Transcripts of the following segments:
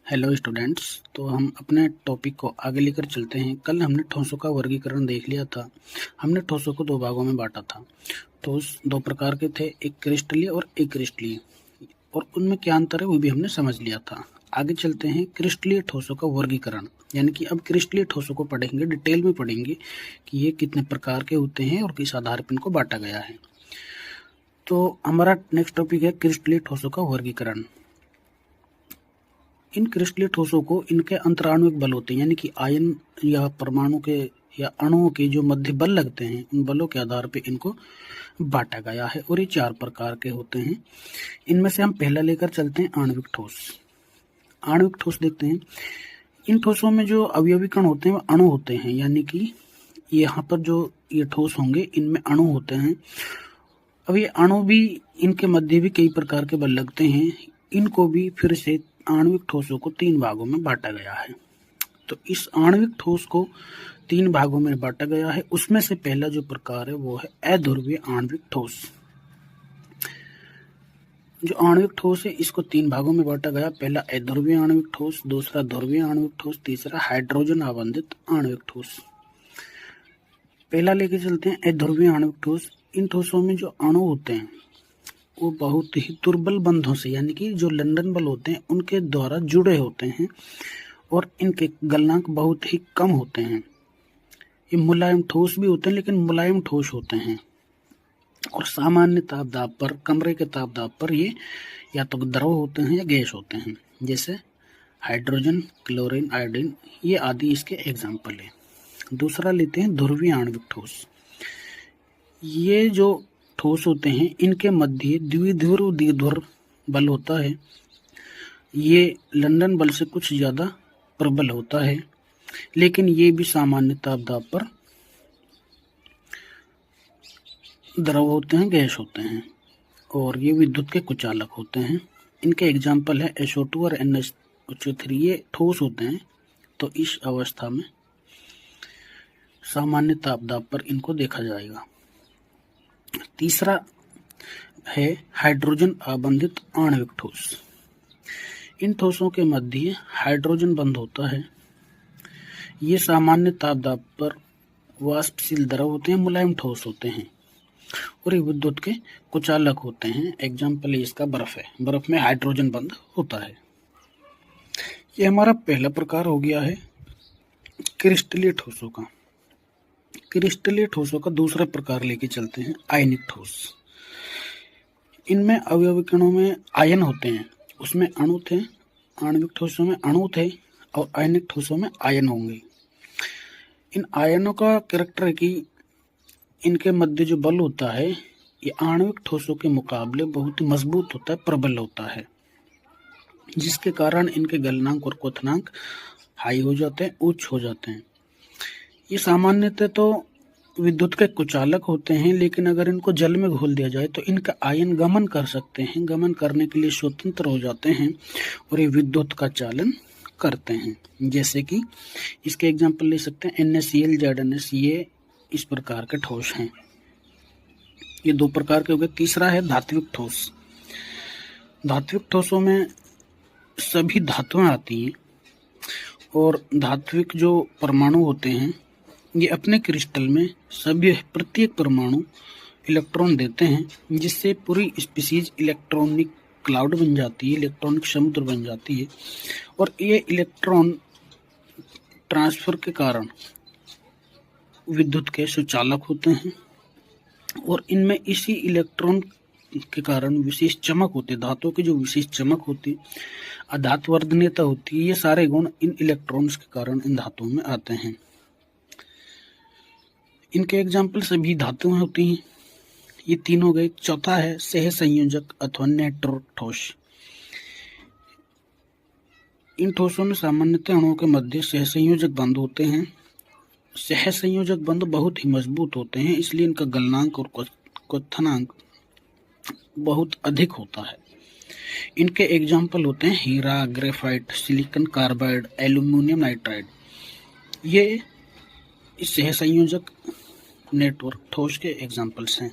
Hello students. तो हम अपने टॉपिक को आगे लेकर चलते हैं। कल हमने ठोसों का वर्गीकरण देख लिया था। हमने ठोसों को दो भागों में बांटा था। ठोस दो प्रकार के थे, एक क्रिस्टलीय और अक्रिस्टलीय, और उनमें क्या अंतर है वो भी हमने समझ लिया था। आगे चलते हैं क्रिस्टलीय ठोसों का वर्गीकरण, यानी कि अब क्रिस्टलीय ठोसों को पढ़ेंगे, डिटेल में पढ़ेंगे कि ये कितने प्रकार के होते हैं और किस आधार पर इनको बांटा गया है। तो हमारा नेक्स्ट टॉपिक है क्रिस्टलीय ठोसों का वर्गीकरण। इन क्रिस्टलीय ठोसों को इनके अंतराण्विक बल होते हैं, यानी कि आयन या परमाणु के या अणुओं के जो मध्य बल लगते हैं, उन बलों के आधार पर इनको बांटा गया है और ये चार प्रकार के होते हैं। इनमें से हम पहला लेकर चलते हैं आणविक ठोस। आणविक ठोस देखते हैं। इन ठोसों में जो अवयवी कण होते हैं वो अणु होते हैं, यानी कि यहाँ पर जो ये ठोस होंगे इनमें अणु होते हैं। अब ये अणु भी, इनके मध्य भी कई प्रकार के बल लगते हैं। इनको भी फिर से आणविक ठोसों को तीन भागों में बांटा गया है। तो इस आणविक ठोस को तीन भागों में बांटा गया है। उसमें से पहला जो प्रकार है वो है अध्रुवीय आणविक ठोस। जो आणविक ठोस है इसको तीन भागों में बांटा गया। पहला अध्रुवीय आणविक ठोस, दूसरा ध्रुवीय आणविक ठोस, तीसरा हाइड्रोजन आबंधित आणविक ठोस। पहला लेके चलते हैं अध्रुवीय आणविक ठोस। इन ठोसों में जो अणु होते हैं वो बहुत ही दुर्बल बंधों से, यानी कि जो लंदन बल होते हैं उनके द्वारा जुड़े होते हैं और इनके गलनांक बहुत ही कम होते हैं। ये मुलायम ठोस भी होते हैं, लेकिन मुलायम ठोस होते हैं और सामान्य तापदाब पर, कमरे के तापदाब पर ये या तो द्रव होते हैं या गैस होते हैं, जैसे हाइड्रोजन, क्लोरीन, आयोडीन, ये आदि इसके एग्जाम्पल है। दूसरा लेते हैं ध्रुवीय आणविक ठोस। ये जो ठोस होते हैं इनके मध्य द्विध्रुव द्विध्रुव बल होता है। ये लंदन बल से कुछ ज़्यादा प्रबल होता है, लेकिन ये भी सामान्य तापदाब पर द्रव होते हैं, गैस होते हैं, और ये विद्युत के कुचालक होते हैं। इनके एग्जाम्पल है SO2 और NH3। ये ठोस होते हैं, तो इस अवस्था में सामान्य तापदाब पर इनको देखा जाएगा। तीसरा है हाइड्रोजन आबंधित आणविक ठोस। इन ठोसों के मध्य हाइड्रोजन बंध होता है। ये सामान्य तापदाब पर वाष्पशील द्रव होते हैं, मुलायम ठोस होते हैं और ये विद्युत के कुचालक होते हैं। एग्जाम्पल इसका बर्फ है, बर्फ में हाइड्रोजन बंध होता है। ये हमारा पहला प्रकार हो गया है क्रिस्टलीय ठोसों का। क्रिस्टलीय ठोसों का दूसरा प्रकार लेके चलते हैं आयनिक ठोस। इनमें अवयवी कणों में आयन होते हैं, उसमें अणु थे। आणविक ठोसों में अणु थे और आयनिक ठोसों में आयन होंगे। इन आयनों का कैरेक्टर है कि इनके मध्य जो बल होता है ये आणविक ठोसों के मुकाबले बहुत ही मजबूत होता है, प्रबल होता है, जिसके कारण इनके गलनांक और क्वथनांक हाई हो जाते हैं, उच्च हो जाते हैं। ये सामान्यतः तो विद्युत के कुचालक होते हैं, लेकिन अगर इनको जल में घोल दिया जाए तो इनका आयन गमन कर सकते हैं, गमन करने के लिए स्वतंत्र हो जाते हैं और ये विद्युत का चालन करते हैं। जैसे कि इसके एग्जाम्पल ले सकते हैं NaCl, ZnS, ये इस प्रकार के ठोस हैं। ये दो प्रकार के हो गए। तीसरा है धात्विक ठोस। धात्विक ठोसों में सभी धातुएं आती हैं और धात्विक जो परमाणु होते हैं ये अपने क्रिस्टल में सभी प्रत्येक परमाणु इलेक्ट्रॉन देते हैं, जिससे पूरी स्पीसीज इलेक्ट्रॉनिक क्लाउड बन जाती है, इलेक्ट्रॉनिक समुद्र बन जाती है। और ये इलेक्ट्रॉन ट्रांसफर के कारण विद्युत के सुचालक होते हैं और इनमें इसी इलेक्ट्रॉन के कारण विशेष चमक होती है। धातुओं की जो विशेष चमक होती है, अधात्वर्धनीयता होती है, ये सारे गुण इन इलेक्ट्रॉन्स के कारण इन धातुओं में आते हैं। इनके एग्जाम्पल सभी धातुएं होती हैं। ये तीन हो गए। चौथा है सह संयोजक अथवा नेटवर्क ठोस। इन ठोसों में सामान्यतः अणुओं के मध्य सह संयोजक बंध होते हैं। सह संयोजक बंध बहुत ही मजबूत होते हैं, इसलिए इनका गलनांक और क्वथनांक बहुत अधिक होता है। इनके एग्जाम्पल होते हैं हीरा, graphite, silicon carbide, aluminium nitride. ये इस सह संयोजक नेटवर्क ठोस के एग्जाम्पल्स हैं।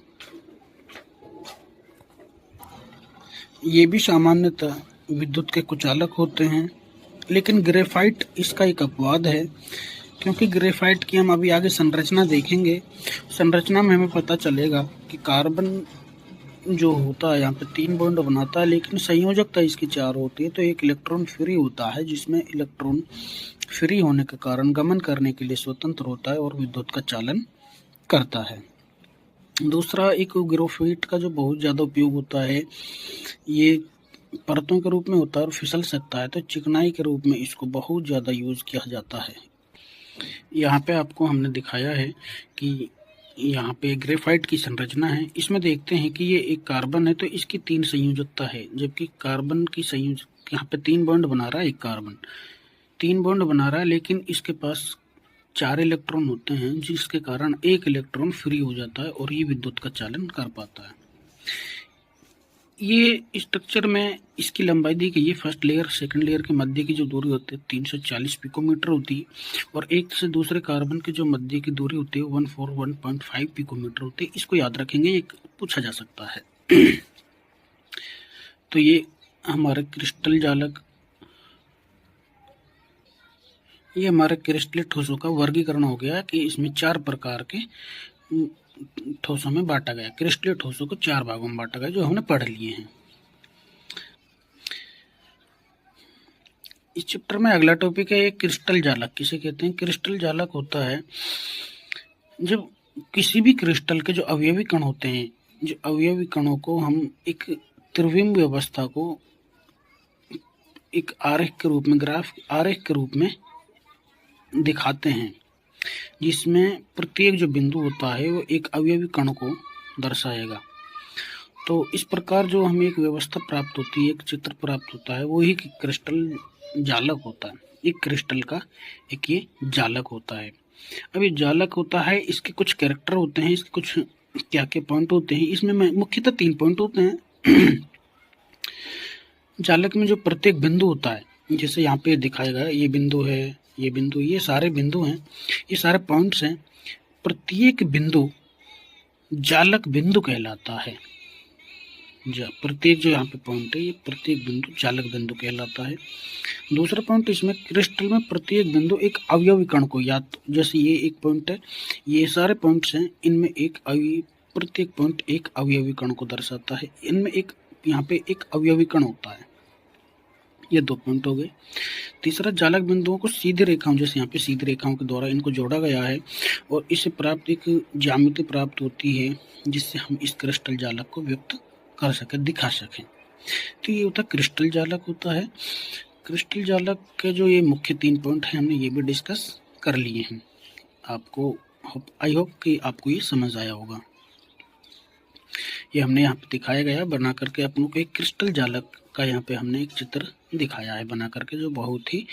ये भी सामान्यतः विद्युत के कुचालक होते हैं लेकिन ग्रेफाइट इसका एक अपवाद है, क्योंकि ग्रेफाइट की हम अभी आगे संरचना देखेंगे। संरचना में हमें पता चलेगा कि कार्बन जो होता है यहाँ पे 3 बॉन्ड बनाता है, लेकिन संयोजकता इसकी 4 होती है। तो एक इलेक्ट्रॉन फ्री होता है, जिसमें इलेक्ट्रॉन फ्री होने के कारण गमन करने के लिए स्वतंत्र होता है और विद्युत का चालन करता है। दूसरा, एक ग्रेफाइट का जो बहुत ज़्यादा उपयोग होता है, ये परतों के रूप में होता है और फिसल सकता है, तो चिकनाई के रूप में इसको बहुत ज़्यादा यूज़ किया जाता है। यहाँ पे आपको हमने दिखाया है कि यहाँ पे ग्रेफाइट की संरचना है। इसमें देखते हैं कि ये एक कार्बन है, तो इसकी 3 संयोजकता है, जबकि कार्बन की संयोजक यहाँ पे 3 बॉन्ड बना रहा है। एक कार्बन 3 बॉन्ड बना रहा है, लेकिन इसके पास 4 इलेक्ट्रॉन होते हैं, जिसके कारण एक इलेक्ट्रॉन फ्री हो जाता है और ये विद्युत का चालन कर पाता है। ये स्ट्रक्चर में इसकी लंबाई दी गई है। फर्स्ट लेयर सेकंड लेयर के मध्य की जो दूरी होती है 340 पिकोमीटर होती है, और एक से दूसरे कार्बन की जो मध्य की दूरी होती है 141.5 पिकोमीटर होती है। इसको याद रखेंगे, ये पूछा जा सकता है। तो ये हमारे क्रिस्टल जालक, ये हमारे क्रिस्टलीय ठोसों का वर्गीकरण हो गया कि इसमें 4 प्रकार के ठोसों में बांटा गया। क्रिस्टलीय ठोसों को 4 भागों में बांटा गया, जो हमने पढ़ लिए हैं। इस चैप्टर में अगला टॉपिक है एक क्रिस्टल जालक। किसे कहते हैं? क्रिस्टल जालक होता है जब किसी भी क्रिस्टल के जो अवयवी कण होते हैं, जो अवयवी कणों को हम एक त्रिविम व्यवस्था को एक आरेख के रूप में, ग्राफ आरेख के रूप में दिखाते हैं, जिसमें प्रत्येक जो बिंदु होता है वो एक अवयवी कण को दर्शाएगा। तो इस प्रकार जो हमें एक व्यवस्था प्राप्त होती है, एक चित्र प्राप्त होता है, वो ही क्रिस्टल जालक होता है। एक क्रिस्टल का एक ये जालक होता है। अब ये जालक होता है, इसके कुछ कैरेक्टर होते हैं, इसके कुछ क्या क्या पॉइंट होते हैं। इसमें मुख्यतः 3 पॉइंट होते हैं। जालक में जो प्रत्येक बिंदु होता है, जैसे यहाँ पे दिखाया गया, ये बिंदु है, ये बिंदु, ये सारे बिंदु हैं, ये सारे पॉइंट्स हैं। प्रत्येक बिंदु जालक बिंदु कहलाता है। प्रत्येक जो यहाँ पे पॉइंट है, ये प्रत्येक बिंदु जालक बिंदु कहलाता है। दूसरा पॉइंट, इसमें क्रिस्टल में प्रत्येक बिंदु एक अवयवी कण को, या तो जैसे ये एक पॉइंट है, ये सारे पॉइंट्स हैं, इनमें एक प्रत्येक पॉइंट एक अवयवी कण को दर्शाता है। इनमें एक यहाँ पे एक अवयवी कण होता है। ये 2 पॉइंट हो गए। तीसरा, जालक बिंदुओं को सीधी रेखाओं, जैसे यहाँ पे सीधी रेखाओं के द्वारा इनको जोड़ा गया है और इससे प्राप्त एक ज्यामिति प्राप्त होती है, जिससे हम इस क्रिस्टल जालक को व्यक्त कर सकें, दिखा सकें। तो ये होता क्रिस्टल जालक होता है। क्रिस्टल जालक के जो ये मुख्य 3 पॉइंट हैं, हमने ये भी डिस्कस कर लिए हैं। आपको आई होप कि आपको ये समझ आया होगा। ये हमने यहाँ पे दिखाया गया बना करके, अपनों को एक क्रिस्टल जालक का यहाँ पे हमने एक चित्र दिखाया है बना करके, जो बहुत ही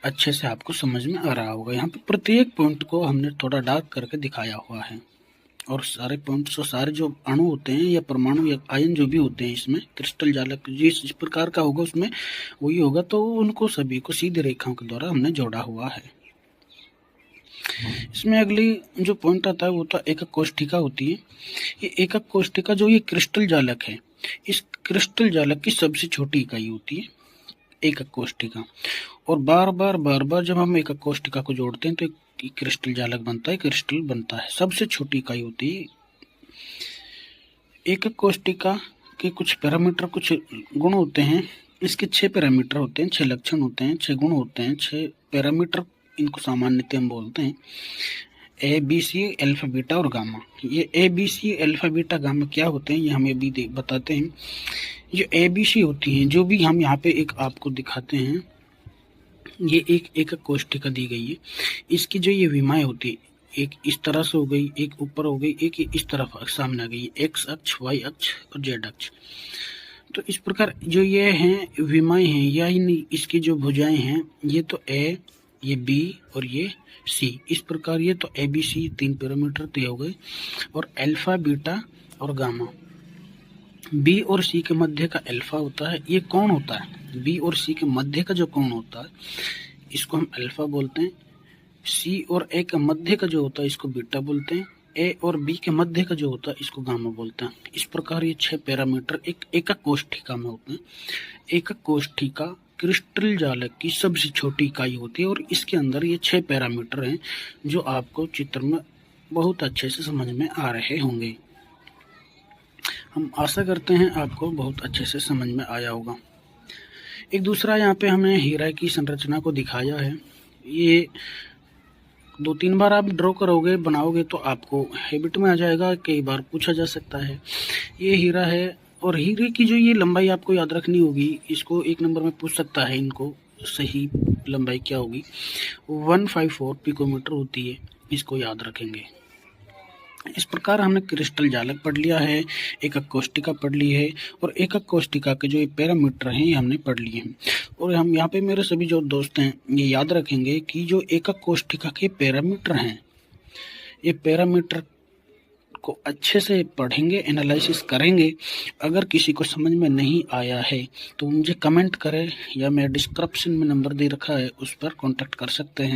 अच्छे से आपको समझ में आ रहा होगा। यहाँ पे प्रत्येक पॉइंट को हमने थोड़ा डार्क करके दिखाया हुआ है, और सारे पॉइंट्स और सारे जो अणु होते हैं या परमाणु या आयन जो भी होते हैं इसमें, क्रिस्टल जालक जिस प्रकार का होगा उसमें वही होगा। तो उनको सभी को सीधी रेखाओं के द्वारा हमने जोड़ा हुआ है। इसमें अगली जो पॉइंट आता है वो तो एकक कोष्ठिका होती है। ये एकक कोष्ठिका जो ये क्रिस्टल जालक है, इस क्रिस्टल जालक की सबसे छोटी इकाई होती है एकक कोष्ठिका। और बार बार जब हम एकक कोष्ठिका को जोड़ते हैं तो एक क्रिस्टल जालक बनता है, क्रिस्टल बनता है। सबसे छोटी इकाई होती है एकक कोष्ठिका के। कुछ पैरामीटर, कुछ गुण होते हैं। इसके 6 पैरामीटर होते हैं, 6 लक्षण होते हैं, 6 गुण होते हैं, 6 पैरामीटर इनको सामान्यतः हम बोलते हैं। A B C alpha beta और गामा। ये A B C alpha beta gamma क्या होते हैं ये हमें भी बताते हैं। जो ए बी सी होती हैं, जो भी हम यहाँ पे एक आपको दिखाते हैं, ये एक एकक कोष्ठिका दी गई है। इसकी जो ये विमाएं होती है, एक इस तरह से हो गई, एक ऊपर हो गई, एक इस तरफ सामने आ गई, एक्स अक्ष, वाई अक्ष और जेड अक्ष। तो इस प्रकार जो ये हैं विमाएं हैं, या इसकी जो भुजाएं हैं, ये तो ए, ये बी और ये सी। इस प्रकार ये तो ए बी सी 3 पैरामीटर तय हो गए। और अल्फा बीटा और गामा, बी और सी के मध्य का अल्फा होता है, ये कौन होता है? बी और सी के मध्य का जो कोण होता है इसको हम अल्फा बोलते हैं। सी और ए के मध्य का जो होता है इसको बीटा बोलते हैं। ए और बी के मध्य का जो होता है इसको गामा बोलते हैं। इस प्रकार ये 6 पैरामीटर एक एकक कोष्ठिका में होते हैं। एकक कोष्ठिका क्रिस्टल जालक की सबसे छोटी इकाई होती है और इसके अंदर ये 6 पैरामीटर हैं जो आपको चित्र में बहुत अच्छे से समझ में आ रहे होंगे। हम आशा करते हैं आपको बहुत अच्छे से समझ में आया होगा। एक दूसरा यहाँ पे हमें हीरा की संरचना को दिखाया है। ये 2-3 बार आप ड्रॉ करोगे, बनाओगे तो आपको हैबिट में आ जाएगा, कई बार पूछा जा सकता है। ये हीरा है और हीरे की जो ये लंबाई आपको याद रखनी होगी, इसको 1 नंबर में पूछ सकता है, इनको सही लंबाई क्या होगी, 154 पिकोमीटर होती है, इसको याद रखेंगे। इस प्रकार हमने क्रिस्टल जालक पढ़ लिया है, एकक कोष्टिका पढ़ ली है और एकक कोष्टिका के जो ये पैरामीटर हैं ये हमने पढ़ लिए हैं। और हम यहाँ पे मेरे सभी जो दोस्त हैं ये याद रखेंगे कि जो एकक कोष्टिका के पैरामीटर हैं, ये पैरामीटर को अच्छे से पढ़ेंगे, एनालिसिस करेंगे। अगर किसी को समझ में नहीं आया है तो मुझे कमेंट करें या मैं डिस्क्रिप्शन में नंबर दे रखा है उस पर कॉन्टैक्ट कर सकते हैं।